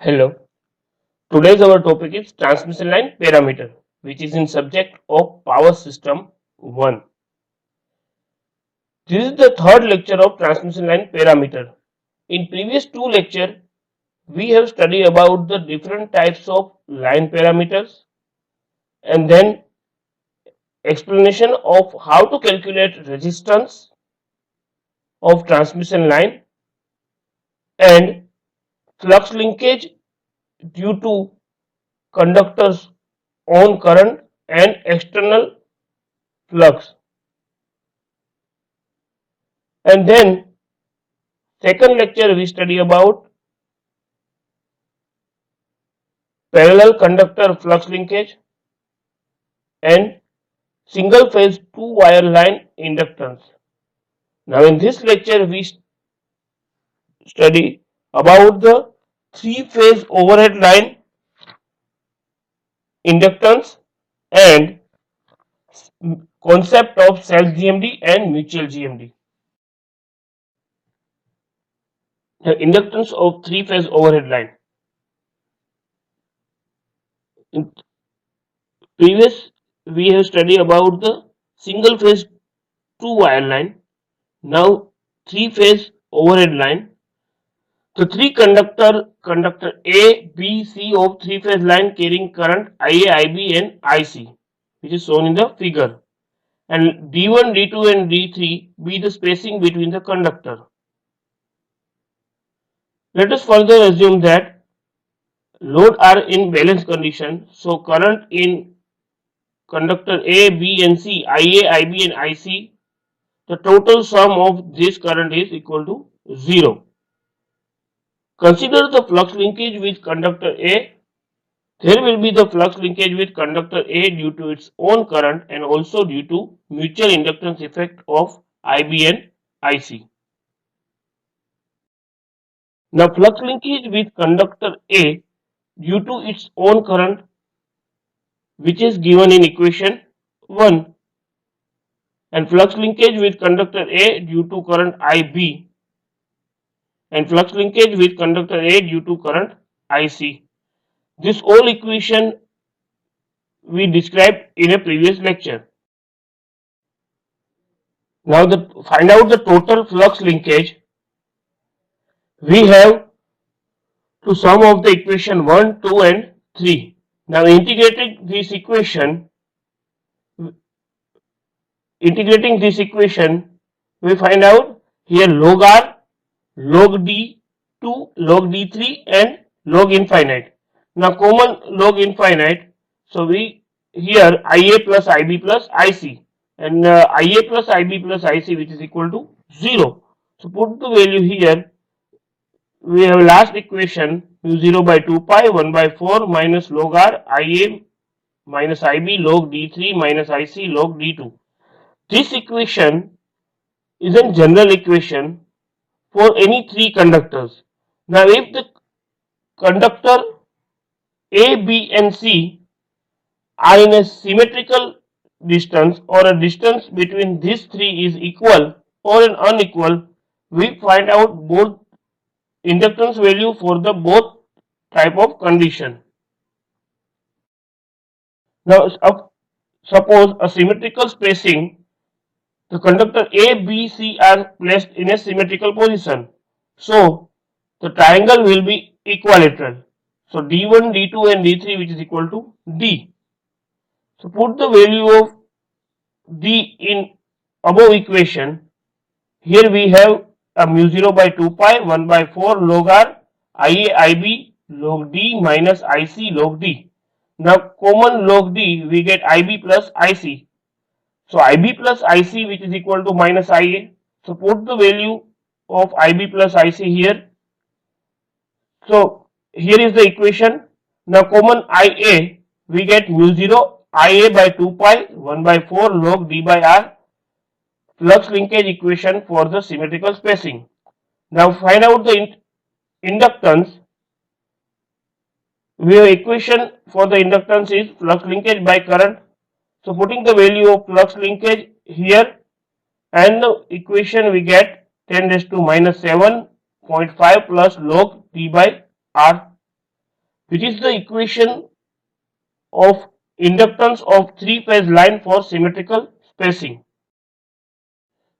Hello. Today's our topic is transmission line parameter, which is in subject of power system 1. This is the third lecture of transmission line parameter. In previous two lecture, we have studied about the different types of line parameters and then explanation of how to calculate resistance of transmission line and flux linkage due to conductor's own current and external flux. And then second lecture we study about parallel conductor flux linkage and single phase two wire line inductance. Now in this lecture we study about the three phase overhead line inductance and concept of self GMD and mutual GMD. The inductance of three phase overhead line. In previous we have studied about the single phase two wire line. Now three phase overhead line. The three conductor A, B, C of three phase line carrying current IA, IB and IC, which is shown in the figure, and D1, D2 and D3 be the spacing between the conductor. Let us further assume that load are in balance condition, so current in conductor A, B and C, IA, IB and IC, the total sum of this current is equal to 0. Consider the flux linkage with conductor A. There will be the flux linkage with conductor A due to its own current and also due to mutual inductance effect of IB and IC. Now flux linkage with conductor A due to its own current, which is given in equation 1, and flux linkage with conductor A due to current IB and flux linkage with conductor A due to current IC. This whole equation we described in a previous lecture. Now find out the total flux linkage. We have to sum of the equation 1, 2 and 3. Now integrating this equation, we find out here log R, log D2, log D3 and log infinite. Now common log infinite, so we here IA plus IB plus IC, and IA plus IB plus IC, which is equal to 0. So put the value here. We have last equation mu 0 by 2 pi 1 by 4 minus log R IA minus IB log D3 minus IC log D2. This equation is a general equation for any three conductors. Now if the conductor A, B and C are in a symmetrical distance, or a distance between these three is equal or an unequal, we find out both inductance value for the both type of condition. Now suppose a symmetrical spacing, the conductor A, B, C are placed in a symmetrical position, so the triangle will be equilateral. So D1, D2 and D3, which is equal to D. So put the value of D in above equation. Here we have a mu 0 by 2 pi 1 by 4 log R IA IB log D minus IC log D. Now common log D, we get IB plus IC. So IB plus IC, which is equal to minus IA. So put the value of IB plus IC here. So here is the equation. Now common IA, we get mu 0 IA by 2 pi 1 by 4 log D by R, flux linkage equation for the symmetrical spacing. Now find out the inductance. We have equation for the inductance is flux linkage by current. So putting the value of flux linkage here, and the equation we get 10 raised to minus 7.5 plus log D by R. which is the equation of inductance of three-phase line for symmetrical spacing.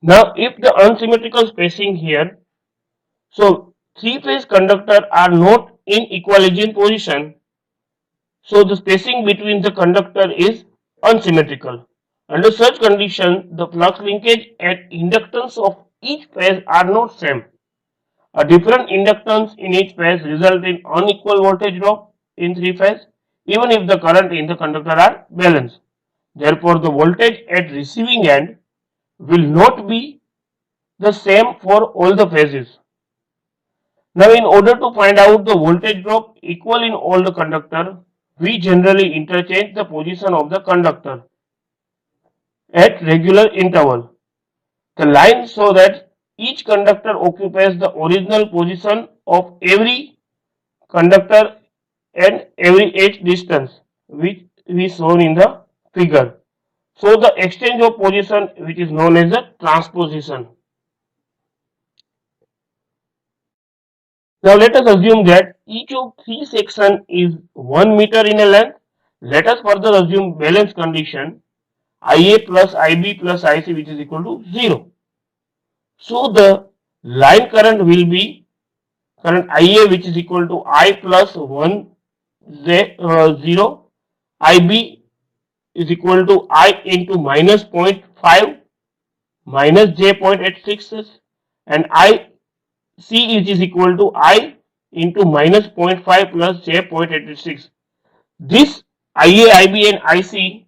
Now, if the unsymmetrical spacing here, so three-phase conductor are not in equilibrium position, so the spacing between the conductor is unsymmetrical. Under such condition, the flux linkage and inductance of each phase are not same. A different inductance in each phase result in unequal voltage drop in three phase, even if the current in the conductor are balanced. Therefore, the voltage at receiving end will not be the same for all the phases. Now, in order to find out the voltage drop equal in all the conductor, we generally interchange the position of the conductor at regular interval. The line show that each conductor occupies the original position of every conductor and every h distance, which is shown in the figure. So the exchange of position, which is known as the transposition. Now let us assume that each of three sections is 1 meter in a length. Let us further assume balance condition Ia plus Ib plus Ic, which is equal to 0. So the line current will be current Ia, which is equal to I plus 1 0, Ib is equal to I into minus 0.5 minus j.86, and C is equal to I into minus 0.5 plus j.86. This Ia, Ib and Ic,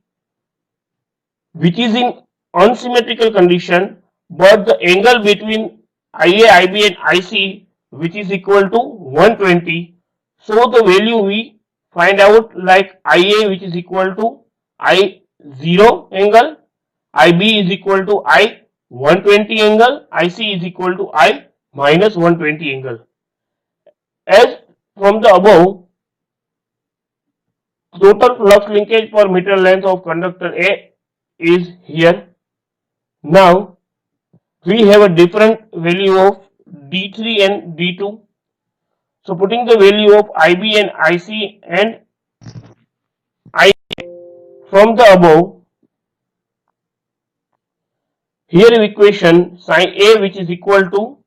which is in unsymmetrical condition, but the angle between Ia, Ib and Ic, which is equal to 120. So the value we find out like Ia, which is equal to I0 angle, Ib is equal to I 120 angle, Ic is equal to I minus 120 angle. As from the above, total flux linkage per meter length of conductor A is here. Now we have a different value of D3 and D2. So putting the value of IB and IC and I from the above, here equation sin A, which is equal to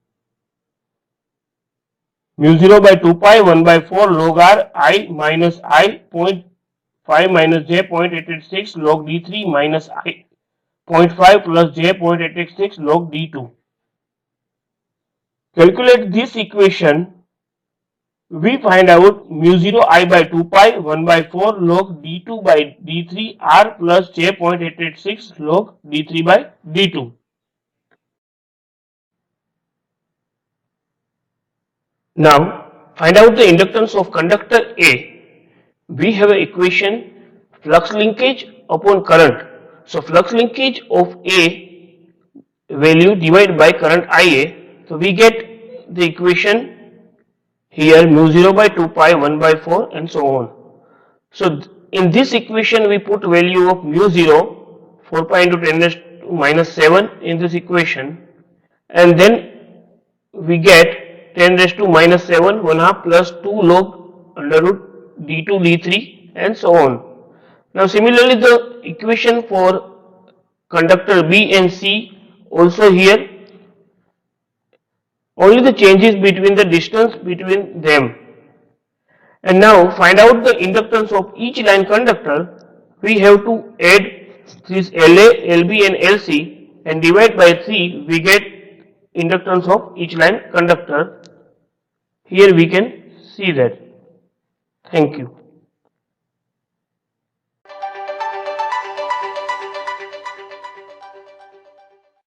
mu 0 by 2 pi 1 by 4 log R I minus I 0.5 minus j 0.886 log D3 minus I 0.5 plus j 0.886 log D2. Calculate this equation. We find out mu 0 I by 2 pi 1 by 4 log D2 by D3 R plus j 0.886 log D3 by D2. Now find out the inductance of conductor A. We have an equation flux linkage upon current. So flux linkage of A value divided by current Ia. So we get the equation here mu 0 by 2 pi 1 by 4 and so on. So in this equation we put value of mu 0 4 pi into 10 raised to minus 7 in this equation, and then we get 10 raised to minus 7 1 half plus 2 log under root d2 d3 and so on. Now similarly the equation for conductor B and C also here, only the changes between the distance between them. And now find out the inductance of each line conductor. We have to add this LA, LB and LC and divide by 3, we get inductance of each line conductor. Here we can see that. Thank you.